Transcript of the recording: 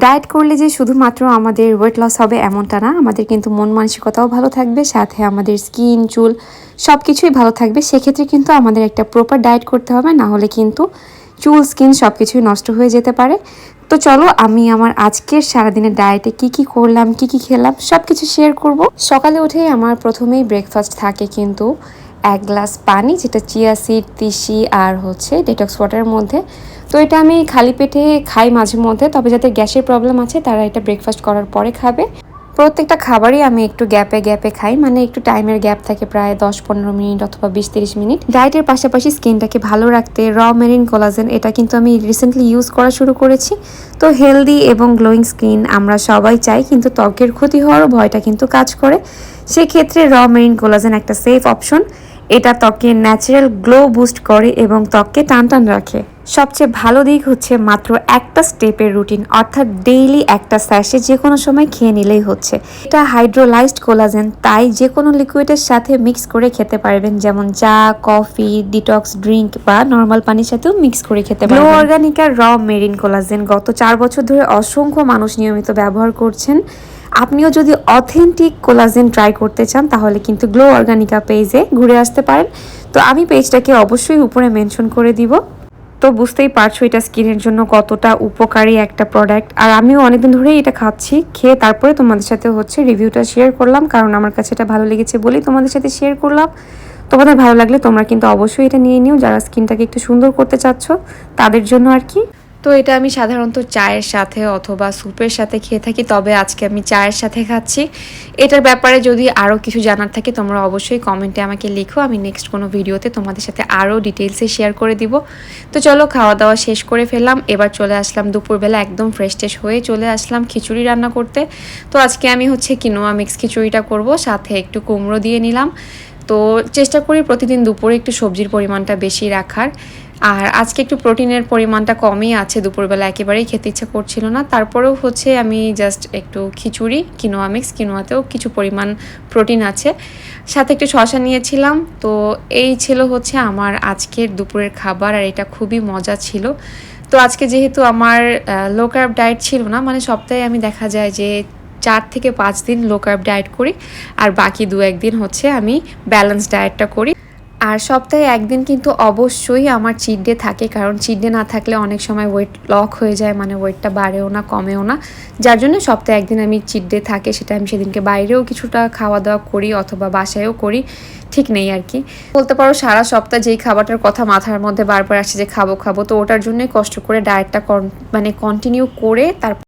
Diet করলে যে শুধুমাত্র আমাদের ওয়েট লস হবে এমনটা না, আমাদের কিন্তু মন মানসিকতাও ভালো থাকবে, সাথে আমাদের স্কিন চুল সব কিছুই ভালো থাকবে। সেক্ষেত্রে কিন্তু আমাদের একটা প্রপার ডায়েট করতে হবে, না হলে কিন্তু চুল স্কিন সব কিছুই নষ্ট হয়ে যেতে পারে। তো চলো আমি আমার আজকের সারাদিনের ডায়েটে কি করলাম, কি খেলাম সব কিছু শেয়ার করব। সকালে উঠেই আমার প্রথমেই ব্রেকফাস্ট থাকে কিন্তু 1 গ্লাস পানি, যেটা চিয়া সিড, তিসি আর ডেটক্স ওয়াটারের মধ্যে। তো এটা আমি খালি পেটে খাই মাঝে মধ্যে, তবে যাদের গ্যাসের প্রবলেম আছে তারা এটা ব্রেকফাস্ট করার পরে খাবে। প্রত্যেকটা খাবারই আমি একটু গ্যাপে খাই, মানে একটু টাইমের গ্যাপ থাকে, প্রায় 10-15 মিনিট অথবা 20-30 মিনিট। ডায়েটের পাশাপাশি স্কিনটাকে ভালো রাখতে মেরিন কোলাজেন এটা কিন্তু আমি রিসেন্টলি ইউজ করা শুরু করেছি। তো হেলদি এবং গ্লোয়িং স্কিন আমরা সবাই চাই, কিন্তু ত্বকের ক্ষতি হওয়ারও ভয়টা কিন্তু কাজ করে। সেক্ষেত্রে মেরিন কোলাজেন একটা সেফ অপশন। এটা ত্বকের ন্যাচারাল গ্লো বুস্ট করে এবং ত্বককে টান রাখে। সবচেয়ে ভালো দিক হচ্ছে মাত্র একটা স্টেপের রুটিন, অর্থাৎ ডেইলি একটা স্যাশে যে কোনো সময় খেয়ে নিলেই হচ্ছে। এটা হাইড্রোলাইজড কোলাজেন, তাই যে কোনো লিকুইডের সাথে মিক্স করে খেতে পারবেন, যেমন চা, কফি, ডিটক্স ড্রিঙ্ক বা নর্মাল পানির সাথেও মিক্স করে খেতে পারবেন। গ্লো অর্গানিকার মেরিন কোলাজেন গত 4 বছর ধরে অসংখ্য মানুষ নিয়মিত ব্যবহার করছেন। আপনিও যদি অথেন্টিক কোলাজেন ট্রাই করতে চান তাহলে কিন্তু গ্লো অর্গানিকা পেজে ঘুরে আসতে পারেন। তো আমি পেজটাকে অবশ্যই উপরে মেনশন করে দিব। তো বুঝতেই পারছো এটা স্কিনের জন্য কতটা উপকারী একটা প্রোডাক্ট। আর আমিও অনেকদিন ধরেই এটা খাচ্ছি, খেয়ে তারপরে তোমাদের সাথে রিভিউটা শেয়ার করলাম, কারণ আমার কাছে এটা ভালো লেগেছে বলেই তোমাদের সাথে শেয়ার করলাম। তোমাদের ভালো লাগলে তোমরা কিন্তু অবশ্যই এটা নিয়ে নিও, যারা স্কিনটাকে একটু সুন্দর করতে চাচ্ছ তাদের জন্য আর কি। তো এটা আমি সাধারণত চায়ের সাথে অথবা স্যুপের সাথে খেয়ে থাকি, তবে আজকে আমি চায়ের সাথে খাচ্ছি। এটার ব্যাপারে যদি আরও কিছু জানার থাকে তোমরা অবশ্যই কমেন্টে আমাকে লিখো, আমি নেক্সট কোনো ভিডিওতে তোমাদের সাথে আরও ডিটেলসে শেয়ার করে দিব। তো চলো খাওয়া দাওয়া শেষ করে ফেললাম, এবার চলে আসলাম দুপুরবেলা একদম ফ্রেশ হয়ে চলে আসলাম খিচুড়ি রান্না করতে। তো আজকে আমি কিনোয়া মিক্স খিচুড়িটা করব, সাথে একটু কুমড়ো দিয়ে নিলাম। তো চেষ্টা করি প্রতিদিন দুপুরে একটু সবজির পরিমাণটা বেশি রাখার। আর আজকে একটু প্রোটিনের পরিমাণটা কমই আছে, দুপুরবেলা একেবারেই খেতে ইচ্ছা করছিল না। তারপরেও আমি জাস্ট একটু খিচুড়ি, কিনোয়া মিক্স, কিনোয়াতেও কিছু পরিমাণ প্রোটিন আছে, সাথে একটু শসা নিয়েছিলাম। তো এই ছিল আমার আজকের দুপুরের খাবার, আর এটা খুবই মজা ছিল। তো আজকে যেহেতু আমার লো কার্ব ডায়েট ছিল না, মানে সপ্তাহে আমি দেখা যায় যে 4 থেকে 5 দিন লো কার্ব ডায়েট করি, আর বাকি 2-1 দিন আমি ব্যালেন্স ডায়েটটা করি। আর সপ্তাহে একদিন কিন্তু অবশ্যই আমার চিট ডে থাকে, কারণ চিট ডে না থাকলে অনেক সময় ওয়েট লক হয়ে যায়, মানে ওয়েটটা বাড়েও না কমেও না। যার জন্য সপ্তাহে একদিন আমি চিট ডে থাকে, সেটা আমি সেদিনকে বাইরেও কিছুটা খাওয়া দাওয়া করি অথবা বাসায়ও করি, ঠিক নেই আর কি। বলতে পারো সারা সপ্তাহ যেই খাবারটার কথা মাথার মধ্যে বারবার আসছে যে খাবো, তো ওটার জন্যই কষ্ট করে ডায়েটটা কন্টিনিউ করে তারপর